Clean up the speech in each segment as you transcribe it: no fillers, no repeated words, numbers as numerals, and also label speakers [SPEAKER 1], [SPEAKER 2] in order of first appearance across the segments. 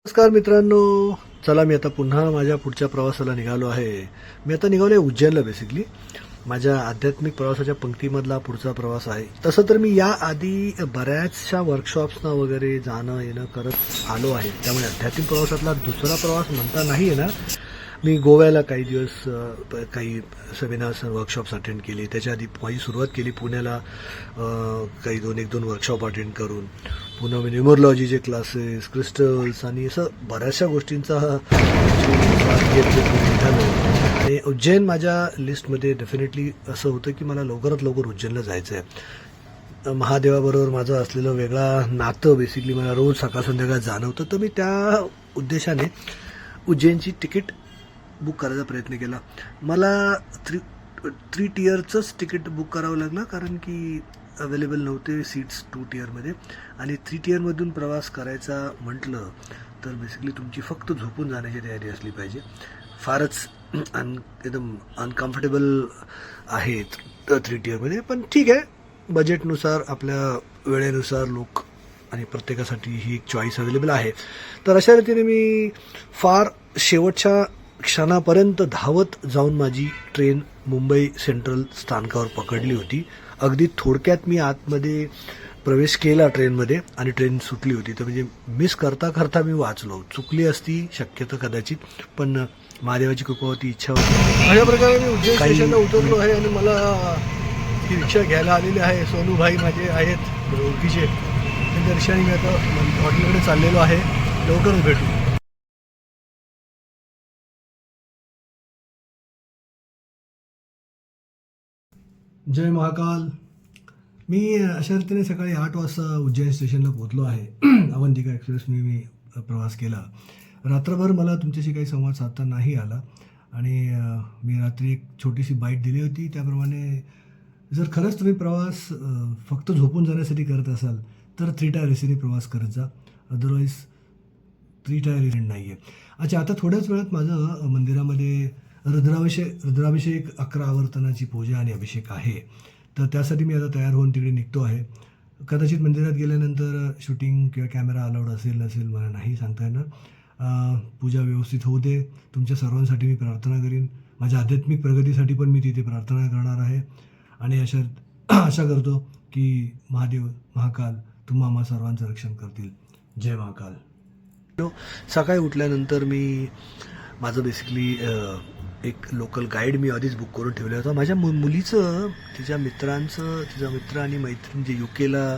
[SPEAKER 1] नमस्कार मित्रांनो, चला मी आता पुन्हा माझ्या पुढच्या प्रवासाला निघालो आहे. मी आता निघालो आहे उज्जैनला. बेसिकली माझ्या आध्यात्मिक प्रवासाच्या पंक्तीमधला पुढचा प्रवास आहे. तसं तर मी या आधी बऱ्याचशा वर्कशॉप्सना वगैरे जाणं येणं करत आलो आहे, त्यामुळे आध्यात्मिक प्रवासातला दुसरा प्रवास म्हणता नाही येणार. मी गोव्याला काही दिवस काही सेमिनार्स वर्कशॉप्स अटेंड केली. त्याच्या आधी माझी सुरुवात केली पुण्याला काही एक दोन वर्कशॉप अटेंड करून. पुन्हा मी न्यूमरोलॉजीचे क्लासेस, क्रिस्टल्स आणि असं बऱ्याचशा गोष्टींचा निघालो. आणि उज्जैन माझ्या लिस्टमध्ये डेफिनेटली असं होतं की मला लवकरात लवकर उज्जैनला जायचं आहे. महादेवाबरोबर माझं असलेलं वेगळा नातं बेसिकली मला रोज सकाळ संध्याकाळ जाणवतं. तर मी त्या उद्देशाने उज्जैनची तिकीट बुक करायचा प्रयत्न केला. मला थ्री टियरचंच तिकीट बुक करावं लागलं, कारण की अवेलेबल नव्हते सीट्स 2 टियरमध्ये. आणि 3 टियरमधून प्रवास करायचा म्हटलं तर बेसिकली तुमची फक्त झोपून जाण्याची तयारी असली पाहिजे. फारच एकदम अनकम्फर्टेबल आहेत 3 टियरमध्ये, पण ठीक आहे. बजेटनुसार, आपल्या वेळेनुसार लोक आणि प्रत्येकासाठी ही एक चॉईस अवेलेबल आहे. तर अशा रीतीने मी फार शेवटच्या क्षणापर्यंत धावत जाऊन माझी ट्रेन मुंबई सेंट्रल स्थानकावर पकडली होती. अगदी थोडक्यात मी आतमध्ये प्रवेश केला ट्रेनमध्ये आणि ट्रेन सुटली होती. तर म्हणजे मिस करता करता मी वाचलो. चुकली असती शक्यतो कदाचित, पण महादेवाची कृपा होती, इच्छा होती. अशा प्रकारे मी उज्जैन स्टेशनला उतरलो आहे आणि मला ही रिक्षा घ्यायला आलेली आहे. सोनूभाई माझे आहेत ओळखीचे. त्या रिक्षाने मी आता हॉटेलकडे चाललेलो आहे. लवकरच भेटू. जय महाकाल. मी अशा रीतीने सकाळी 8 वाजता उज्जैन स्टेशनला पोहोचलो आहे. अवंतिका एक्सप्रेसने मी प्रवास केला. रात्रभर मला तुमच्याशी काही संवाद साधता नाही आला आणि मी रात्री एक छोटीशी बाईट दिली होती. त्याप्रमाणे जर खरंच तुम्ही प्रवास फक्त झोपून जाण्यासाठी करत असाल तर 3 टायर एसीने प्रवास करत जा. अदरवाईज 3 टायर एसी नाही आहे. अच्छा, आता थोड्याच वेळात माझं मंदिरामध्ये रुद्राभिषेक 11 आवर्तनाची पूजा आणि अभिषेक आहे. तर त्यासाठी मी आता तयार होऊन तिकडे निघतो आहे. कदाचित मंदिरात गेल्यानंतर शूटिंग किंवा कॅमेरा अलाउड असेल नसेल मला नाही सांगता येणार. पूजा व्यवस्थित होऊ दे. तुमच्या सर्वांसाठी मी प्रार्थना करीन. माझ्या आध्यात्मिक प्रगतीसाठी पण मी तिथे प्रार्थना करणार आहे. आणि आशा करतो की महादेव महाकाल तुम्हा आम्हा सर्वांचं रक्षण करतील. जय महाकाल. सकाळी उठल्यानंतर मी माझं बेसिकली एक लोकल गाईड मी आधीच बुक करून ठेवलं होतं. माझ्या मुलीचं, तिचा मित्र आणि मैत्रीण जे UKला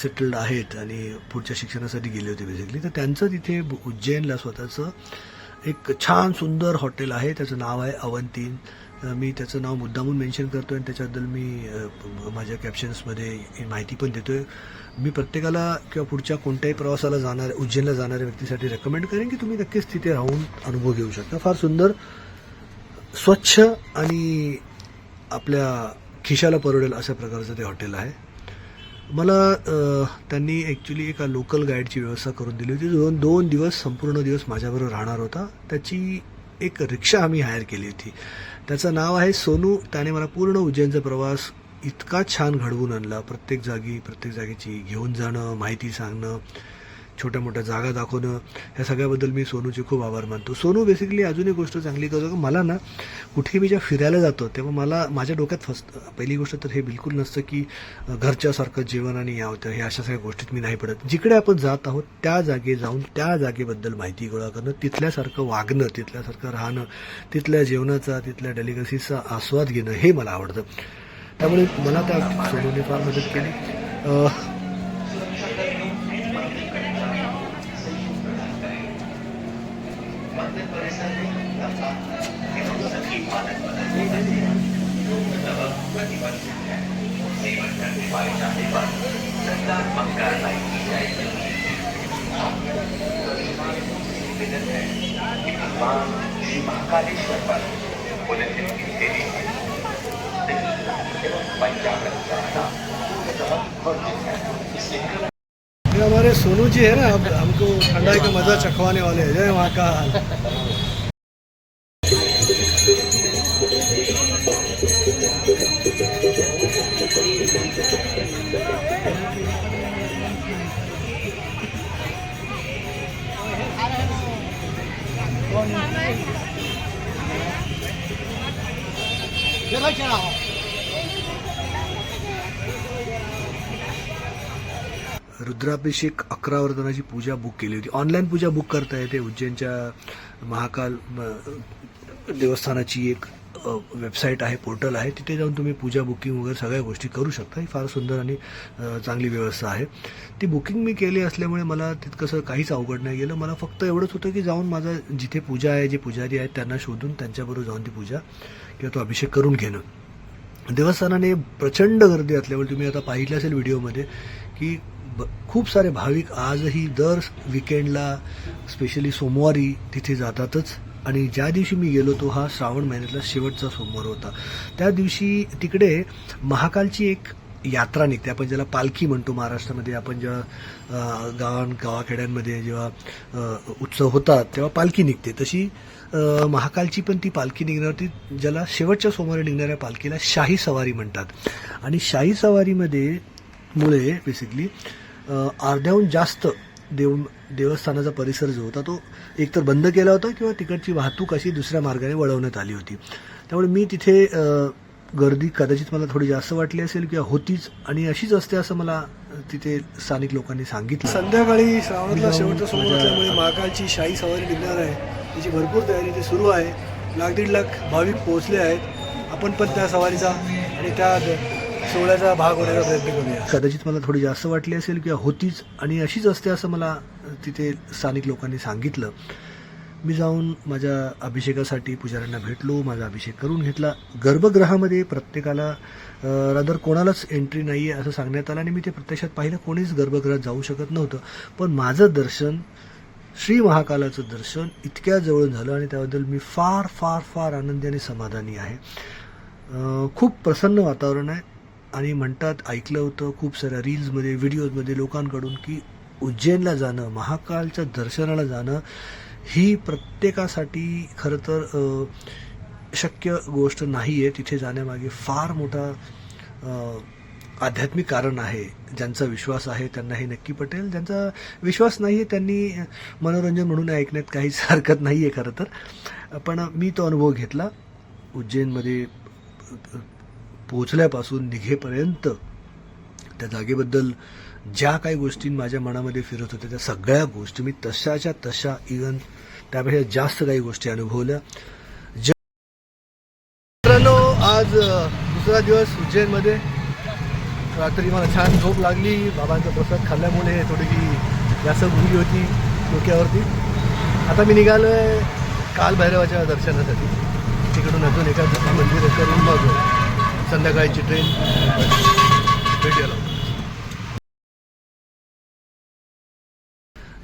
[SPEAKER 1] सेटल्ड आहेत आणि पुढच्या शिक्षणासाठी गेले होते बेसिकली. तर त्यांचं तिथे उज्जैनला स्वतःचं एक छान सुंदर हॉटेल आहे. त्याचं नाव आहे अवंतीन. मी त्याचं नाव मुद्दामून मेन्शन करतो आहे आणि त्याच्याबद्दल मी माझ्या कॅप्शन्समध्ये माहिती पण देतो आहे. मी प्रत्येकाला किंवा पुढच्या कोणत्याही प्रवासाला उज्जैनला जाणाऱ्या व्यक्तीसाठी रेकमेंड करेन की तुम्ही नक्कीच तिथे राहून अनुभव घेऊ शकता. फार सुंदर, स्वच्छ आणि आपल्या खिशाला परवडेल अशा प्रकारचं ते हॉटेल आहे. मला त्यांनी ॲक्च्युली एका लोकल गाईडची व्यवस्था करून दिली होती, जो 2 दिवस संपूर्ण दिवस माझ्याबरोबर राहणार होता. त्याची एक रिक्षा आम्ही हायर केली होती. त्याचं नाव आहे सोनू. त्याने मला पूर्ण उज्जैनचा प्रवास इतका छान घडवून आणला. प्रत्येक जागेची घेऊन जाणं, माहिती सांगणं, छोट्या मोठ्या जागा दाखवणं, ह्या सगळ्याबद्दल मी सोनूचे खूप आभार मानतो. सोनू बेसिकली अजून एक गोष्ट चांगली करतो की मला ना कुठे मी जेव्हा फिरायला जातो तेव्हा मला माझ्या डोक्यात पहिली गोष्ट तर हे बिलकुल नसतं की घरच्यासारखं जेवण आणि या होतं, हे अशा सगळ्या गोष्टीत मी नाही पडत. जिकडे आपण जात आहोत त्या जागे जाऊन त्या जागेबद्दल माहिती गोळा करणं, तिथल्यासारखं वागणं, तिथल्यासारखं राहणं, तिथल्या जेवणाचा, तिथल्या डेलिकसीचा आस्वाद घेणं हे मला आवडतं. त्यामुळे मला त्या सोनूने फार मदत केली. हमारे सोनू जी है ना, अब हमको ठंडाई का मजा चखवाने वाले हैं. जय महाकाल. रुद्राभिषेक 11 वर्धनाची पूजा बुक केली होती. ऑनलाईन पूजा बुक करता येते. उज्जैनच्या महाकाल देवस्थानाची एक वेबसाईट आहे, पोर्टल आहे. तिथे जाऊन तुम्ही पूजा बुकिंग वगैरे सगळ्या गोष्टी करू शकता. ही फार सुंदर आणि चांगली व्यवस्था आहे. ती बुकिंग मी केली असल्यामुळे मला तितकंसं काहीच अवघड नाही गेलं. मला फक्त एवढंच होतं की जाऊन माझा जिथे पूजा आहे, जे पुजारी आहेत त्यांना शोधून त्यांच्याबरोबर जाऊन ती पूजा किंवा तो अभिषेक करून घेणं. देवस्थानाने प्रचंड गर्दी असल्यामुळे तुम्ही आता पाहिलं असेल व्हिडिओमध्ये की खूप सारे भाविक आजही दर विकेंडला स्पेशली सोमवारी तिथे जातातच. आणि ज्या दिवशी मी गेलो तो हा श्रावण महिन्यातला शेवटचा सोमवार होता. त्या दिवशी तिकडे महाकालची एक यात्रा निघते. आपण ज्याला पालखी म्हणतो महाराष्ट्रामध्ये. आपण जेव्हा गावाखेड्यांमध्ये जेव्हा उत्सव होतात तेव्हा पालखी निघते, तशी महाकालची पण ती पालखी निघणार होती, ज्याला शेवटच्या सोमवारी निघणाऱ्या पालखीला शाही सवारी म्हणतात. आणि शाही सवारीमध्ये मुळे बेसिकली अर्ध्याहून जास्त देवस्थानाचा परिसर जो होता तो एकतर बंद केला होता किंवा तिकडची वाहतूक अशी दुसऱ्या मार्गाने वळवण्यात आली होती. त्यामुळे मी तिथे गर्दी कदाचित मला थोडी जास्त वाटली असेल किंवा होतीच, आणि अशीच असते असं मला तिथे स्थानिक लोकांनी सांगितलं. संध्याकाळी श्रावणातला शेवटचा सोमवार असल्यामुळे महाकालची शाही सवारी निघणार आहे. त्याची भरपूर तयारी इथे सुरू आहे. 1.5 लाख भाविक पोहोचले आहेत. आपण पण त्या सवारीचा आणि त्या सोहळ्याचा भाग होण्याचा प्रयत्न करूया. कदाचित मला थोडी जास्त वाटली असेल किंवा होतीच, आणि अशीच असते असं मला तिथे स्थानिक लोकांनी सांगितलं. मी जाऊन माझ्या अभिषेकासाठी पुजाऱ्यांना भेटलो, माझा अभिषेक करून घेतला. गर्भगृहामध्ये प्रत्येकाला रादर कोणालाच एंट्री नाही आहे असं सांगण्यात आलं, आणि मी ते प्रत्यक्षात पाहिलं. कोणीच गर्भगृहात जाऊ शकत नव्हतं. पण माझं दर्शन, श्री महाकालाचं दर्शन इतक्या जवळून झालं, आणि त्याबद्दल मी फार फार फार आनंदी आणि समाधानी आहे. खूप प्रसन्न वातावरण आहे. आणि म्हणतात, ऐकलं होतं खूप साऱ्या रील्समध्ये, व्हिडिओजमध्ये लोकांकडून की उज्जैनला जाणं, महाकालच्या दर्शनाला जाणं ही प्रत्येकासाठी खरं तर शक्य गोष्ट नाही आहे. तिथे जाण्यामागे फार मोठा आध्यात्मिक कारण आहे. ज्यांचा विश्वास आहे त्यांना हे नक्की पटेल. ज्यांचा विश्वास नाही आहे त्यांनी मनोरंजन म्हणून ऐकण्यात काहीच हरकत नाही आहे खरं तर. पण मी तो अनुभव घेतला. उज्जैनमध्ये पोहोचल्यापासून निघेपर्यंत त्या जागेबद्दल ज्या काही गोष्टी माझ्या मनामध्ये फिरत होत्या त्या सगळ्या गोष्टी मी तशाच्या तशा, इव्हन त्यापेक्षा जास्त काही गोष्टी अनुभवल्या. मित्रांनो, आज दुसरा दिवस उज्जैनमध्ये. रात्री मला छान झोप लागली. बाबांचा प्रसाद खाल्ल्यामुळे थोडीशी जास्त भुगी होती डोक्यावरती. आता मी निघालो आहे कालभैरवाच्या दर्शनासाठी. तिकडून अजून एका मंदिर करून मग संध्याकाळची ट्रेन भेटायला.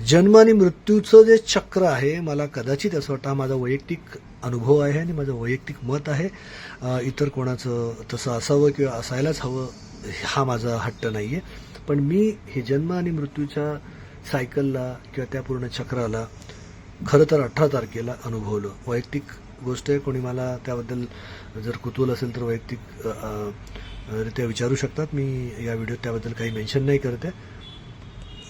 [SPEAKER 1] जन्म आणि मृत्यूचं जे चक्र आहे, मला कदाचित असं वाटतं, हा माझा वैयक्तिक अनुभव आहे आणि माझं वैयक्तिक मत आहे. इतर कोणाचं तसं असावं किंवा असायलाच हवं हा माझा हट्ट नाही आहे. पण मी हे जन्म आणि मृत्यूच्या सायकलला किंवा त्या पूर्ण चक्राला खरं तर 18 तारखेला अनुभवलं. वैयक्तिक गोष्ट आहे. कोणी मला त्याबद्दल जर कुतूहल असेल तर वैयक्तिक रित्या विचारू शकतात. मी या व्हिडिओत त्याबद्दल काही मेन्शन नाही करते.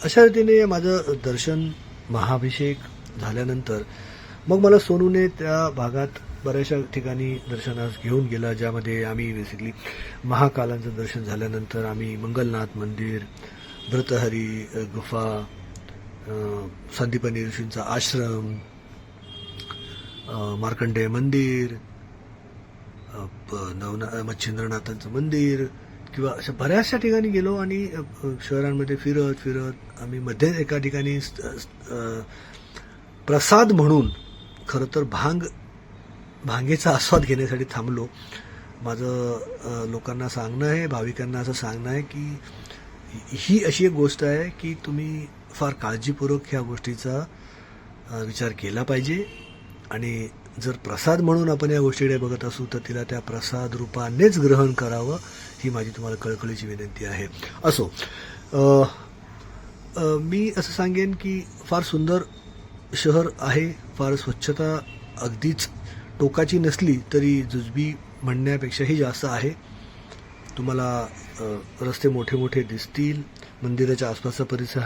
[SPEAKER 1] अशा रीतीने माझं दर्शन, महाअभिषेक झाल्यानंतर मग मला सोनूने त्या भागात बऱ्याचशा ठिकाणी दर्शनास घेऊन गेला, ज्यामध्ये आम्ही बेसिकली महाकालांचं दर्शन झाल्यानंतर आम्ही मंगलनाथ मंदिर, भृतहरी गुफा, संदीपनी ऋषींचा आश्रम, मार्कंडेय मंदिर, मच्छिंद्रनाथांचं मंदिर किंवा अशा बऱ्याचशा ठिकाणी गेलो. आणि शहरांमध्ये फिरत फिरत आम्ही मध्ये एका ठिकाणी प्रसाद म्हणून खरं तर भांगेचा आस्वाद घेण्यासाठी थांबलो. माझं लोकांना सांगणं आहे, भाविकांना असं सांगणं आहे की ही अशी एक गोष्ट आहे की तुम्ही फार काळजीपूर्वक ह्या गोष्टीचा विचार केला पाहिजे. आणि जर प्रसाद म्हणून आपण या गोष्टीकडे बघत असू तर तिला त्या प्रसाद रूपानेच ग्रहण करावं, ही माझी तुम्हाला कळकळीची विनंती आहे. असो, मी असं सांगेन की फार सुंदर शहर आहे. फार स्वच्छता अगदीच टोकाची नसली तरी जुजबी म्हणण्यापेक्षाही जास्त आहे. तुम्हाला रस्ते मोठे मोठे दिसतील. मंदिराच्या आसपासचा परिसर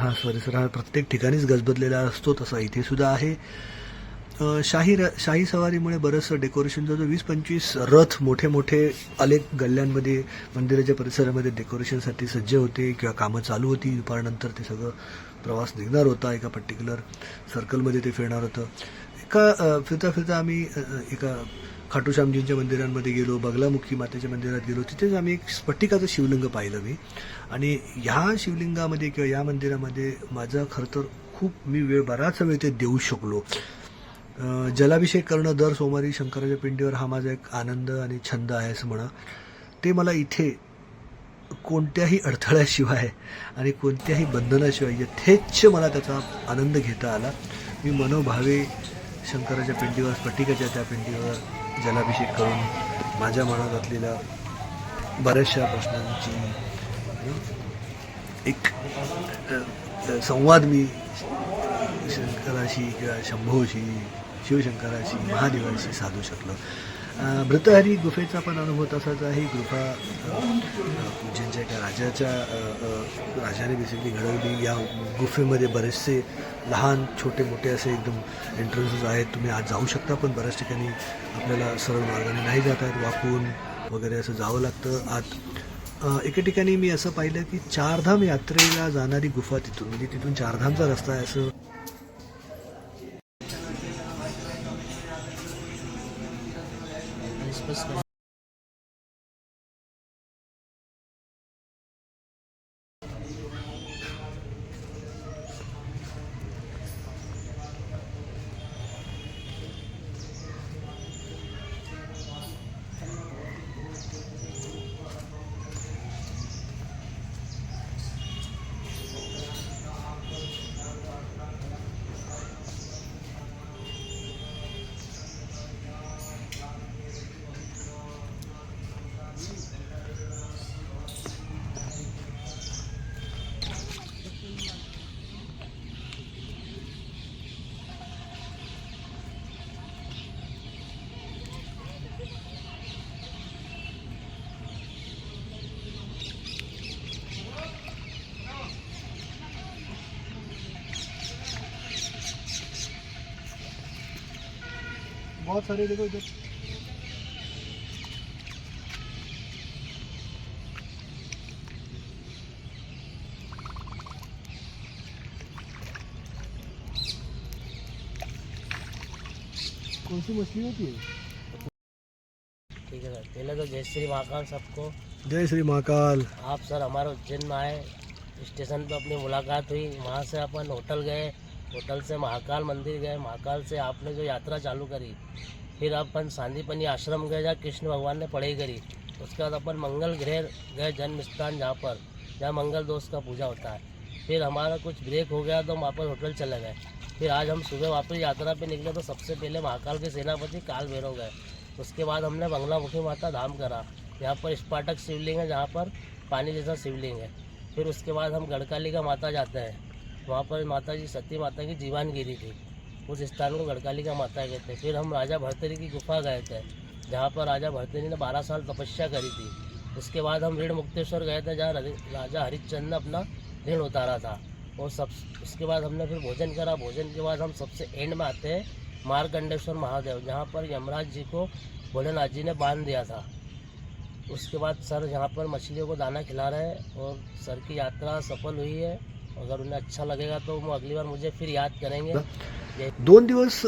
[SPEAKER 1] हा प्रत्येक ठिकाणीच गजबजलेला असतो, तसा इथे सुद्धा आहे. शाही सवारीमुळे बरंचसं डेकोरेशन जो 20-25 रथ मोठे मोठे अनेक गल्ल्यांमध्ये मंदिराच्या परिसरामध्ये डेकोरेशनसाठी सज्ज होते किंवा कामं चालू होती. दुपारनंतर ते सगळं प्रवास निघणार होता. एका पर्टिक्युलर सर्कलमध्ये ते फिरणार होतं. फिरता फिरता आम्ही एका खाटूश्यामजींच्या मंदिरांमध्ये गेलो, बगलामुखी मातेच्या मंदिरात गेलो. तिथेच आम्ही एक स्फटिकाचं शिवलिंग पाहिलं मी. आणि ह्या शिवलिंगामध्ये किंवा या मंदिरामध्ये माझा खरं तर मी बराच वेळ ते देऊ शकलो. जलाभिषेक करणं दर सोमवारी शंकराच्या पिंडीवर हा माझा एक आनंद आणि छंद आहे असं म्हणा. ते मला इथे कोणत्याही अडथळ्याशिवाय आणि कोणत्याही बंधनाशिवाय यथेच्छ मला त्याचा आनंद घेता आला. मी मनोभावे शंकराच्या पिंडीवर, स्फटिकाच्या त्या पिंडीवर जलाभिषेक करून माझ्या मनात असलेल्या बऱ्याचशा प्रश्नांची एक संवाद मी शंकराशी किंवा शंभोशी, शिवशंकराशी, महादेवाशी साधू शकलो. भृतहरी गुफेचा पण अनुभव तसाच आहे. गुफा पूज्यांच्या एका राजाने बेसिकली घडवली. या गुफेमध्ये बरेचसे लहान छोटे मोठे असे एकदम एंट्रन्सेस आहेत. तुम्ही आज जाऊ शकता, पण बऱ्याच ठिकाणी आपल्याला सरळ मार्गाने नाही जाता येत, वाकून वगैरे असं जावं लागतं आत. एके ठिकाणी मी असं पाहिलं की चारधाम यात्रेला जाणारी गुफा तिथून, म्हणजे तिथून चारधामचा रस्ता आहे असं. बहुत सारे देखो इधर. कौन सी मछली होती है?
[SPEAKER 2] ठीक है सर. पहले तो जय श्री महाकाल सबको.
[SPEAKER 1] जय श्री महाकाल.
[SPEAKER 2] आप सर हमारे उज्जैन में आए, स्टेशन पे अपनी मुलाकात हुई. वहाँ से अपन होटल गए, होटल से महाकाल मंदिर गए, महाकाल से आपने जो यात्रा चालू करी, फिर अपन सांदीपनी आश्रम गए जहाँ कृष्ण भगवान ने पढ़ाई करी. उसके बाद अपन मंगल ग्रह गए, जन्म स्थान जहाँ मंगल दोष का पूजा होता है. फिर हमारा कुछ ब्रेक हो गया तो हम वापस होटल चले गए. फिर आज हम सुबह वापस यात्रा पे निकले तो सबसे पहले महाकाल के सेनापति काल भैरव गए. उसके बाद हमने बंगलामुखी माता धाम करा. यहाँ पर स्फाटक शिवलिंग है, जहाँ पर पानी जैसा शिवलिंग है. फिर उसके बाद हम गढ़कालिका माता जाते हैं. वहाँ पर माता जी सती माता की जीवान गिरी थी, उस स्थान को गढ़कालिका माता कहते हैं. फिर हम राजा भर्तरी की गुफा गए थे, जहाँ पर राजा भर्तरी ने 12 साल तपस्या करी थी. उसके बाद हम ऋण मुक्तेश्वर गए थे, जहाँ राजा हरिश्चंद्र ने अपना ऋण उतारा था. और उसके बाद हमने फिर भोजन करा. भोजन के बाद हम सबसे एंड में आते हैं मार्कंडेश्वर महादेव, जहाँ पर यमराज जी को भोलेनाथ जी ने बांध दिया था. उसके बाद सर यहाँ पर मछलियों को दाना खिला रहे हैं और सर की यात्रा सफल हुई है. अगर उन्हें अच्छा लगेगा तो वो अगली बार मुझे फिर याद करेंगे.
[SPEAKER 1] 2 दिवस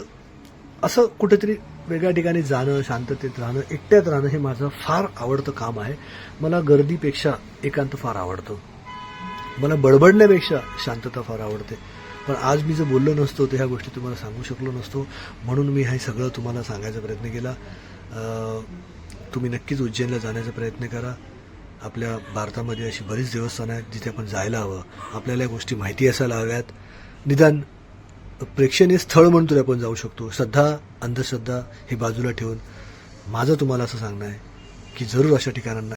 [SPEAKER 1] असं कुठेतरी वेगळ्या ठिकाणी जाणं, शांततेत राहणं, एकट्यात राहणं हे माझं फार आवडतं काम आहे. मला गर्दीपेक्षा एकांत फार आवडतं. मला बडबडण्यापेक्षा शांतता फार आवडते. पण आज मी जर बोललो नसतो तर ह्या गोष्टी तुम्हाला सांगू शकलो नसतो. म्हणून मी हे सगळं तुम्हाला सांगायचा प्रयत्न केला. तुम्ही नक्कीच उज्जैनला जाण्याचा प्रयत्न करा. आपल्या भारतामध्ये अशी बरीच देवस्थानं आहेत जिथे आपण जायला हवं. आपल्याला या गोष्टी माहिती असायला हव्यात. निदान प्रेक्षणीय स्थळ म्हणून तरी आपण जाऊ शकतो. श्रद्धा, अंधश्रद्धा हे बाजूला ठेवून माझं तुम्हाला असं सांगणं आहे की जरूर अशा ठिकाणांना